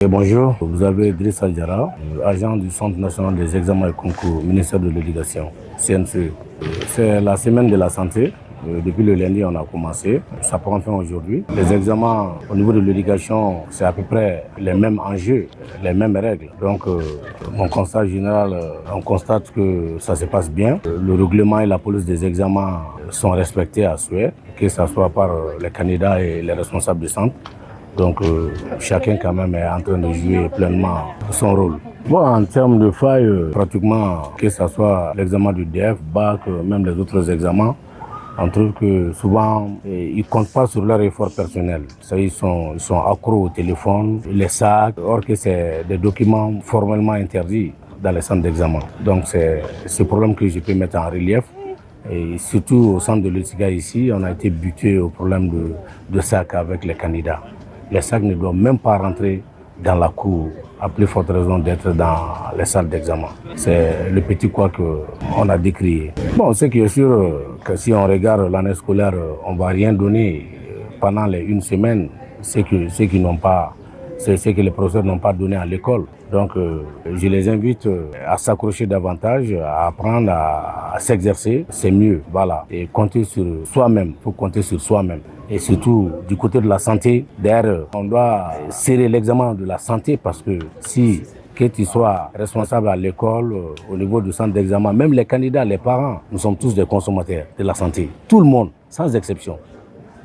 Et bonjour, vous avez Driss Adjara, agent du Centre national des examens et concours, ministère de l'Éducation, CNCE. C'est la semaine de la santé. Depuis le lundi, on a commencé. Ça prend fin aujourd'hui. Les examens au niveau de l'éducation, c'est à peu près les mêmes enjeux, les mêmes règles. Donc, mon constat général, on constate que ça se passe bien. Le règlement et la police des examens sont respectés à souhait, que ce soit par les candidats et les responsables du centre. Donc chacun quand même est en train de jouer pleinement son rôle. Bon, en termes de failles, pratiquement, que ce soit l'examen du DF, BAC, même les autres examens, on trouve que souvent, ils ne comptent pas sur leur effort personnel. Ils sont accros au téléphone, les sacs, or que c'est des documents formellement interdits dans les centres d'examen. Donc c'est ce problème que je peux mettre en relief. Et surtout au centre de l'ETIGA ici, on a été buté au problème de sacs avec les candidats. Les sacs ne doivent même pas rentrer dans la cour, à plus forte raison d'être dans les salles d'examen. C'est le petit quoi qu'on a décrié. Bon, ce qui est sûr, que si on regarde l'année scolaire, on ne va rien donner pendant les une semaine, ce que les professeurs n'ont pas donné à l'école. Donc, je les invite à s'accrocher davantage, à apprendre à s'exercer, c'est mieux. Voilà. Et compter sur soi-même, il faut compter sur soi-même. Et surtout, du côté de la santé, d'ailleurs, on doit serrer l'examen de la santé parce que que tu sois responsable à l'école, au niveau du centre d'examen, même les candidats, les parents, nous sommes tous des consommateurs de la santé. Tout le monde, sans exception.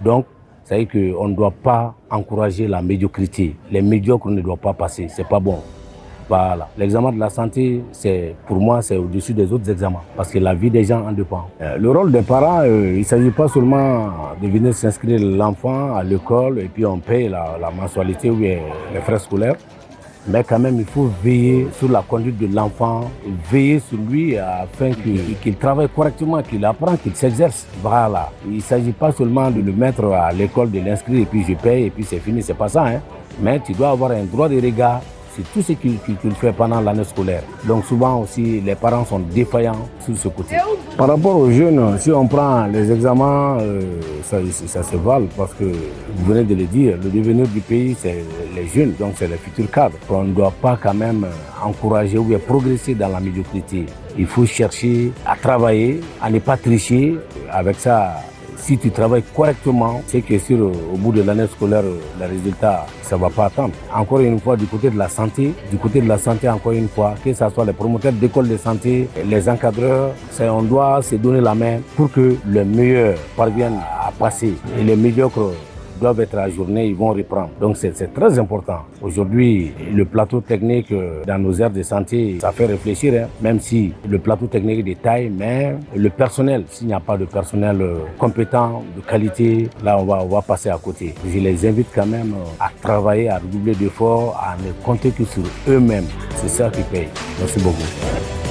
Donc, ça veut dire qu'on ne doit pas encourager la médiocrité. Les médiocres ne doivent pas passer, c'est pas bon. Voilà. L'examen de la santé, pour moi, c'est au-dessus des autres examens parce que la vie des gens en dépend. Le rôle des parents, il ne s'agit pas seulement de venir s'inscrire l'enfant à l'école et puis on paye la mensualité ou les frais scolaires. Mais quand même, il faut veiller sur la conduite de l'enfant, veiller sur lui afin qu'il travaille correctement, qu'il apprenne, qu'il s'exerce. Voilà. Il ne s'agit pas seulement de le mettre à l'école, de l'inscrire et puis je paye et puis c'est fini, c'est pas ça. Mais tu dois avoir un droit de regard sur tout ce qu'il fait pendant l'année scolaire. Donc souvent aussi, les parents sont défaillants sur ce côté. Par rapport aux jeunes, si on prend les examens, ça se vale parce que vous venez de le dire, le devenir du pays, c'est les jeunes, donc c'est les futurs cadres. On ne doit pas quand même encourager ou progresser dans la médiocrité. Il faut chercher à travailler, à ne pas tricher. Avec ça, si tu travailles correctement, c'est que sûr, au bout de l'année scolaire, les résultats, ça ne va pas attendre. Encore une fois, du côté de la santé, encore une fois, que ce soit les promoteurs d'écoles de santé, les encadreurs, on doit se donner la main pour que les meilleurs parviennent à passer et les médiocres doivent être ajournés, ils vont reprendre. Donc c'est très important. Aujourd'hui, le plateau technique dans nos aires de santé, ça fait réfléchir, même si le plateau technique est de taille, mais le personnel, s'il n'y a pas de personnel compétent, de qualité, là on va passer à côté. Je les invite quand même à travailler, à redoubler d'efforts, à ne compter que sur eux-mêmes. C'est ça qui paye. Merci beaucoup.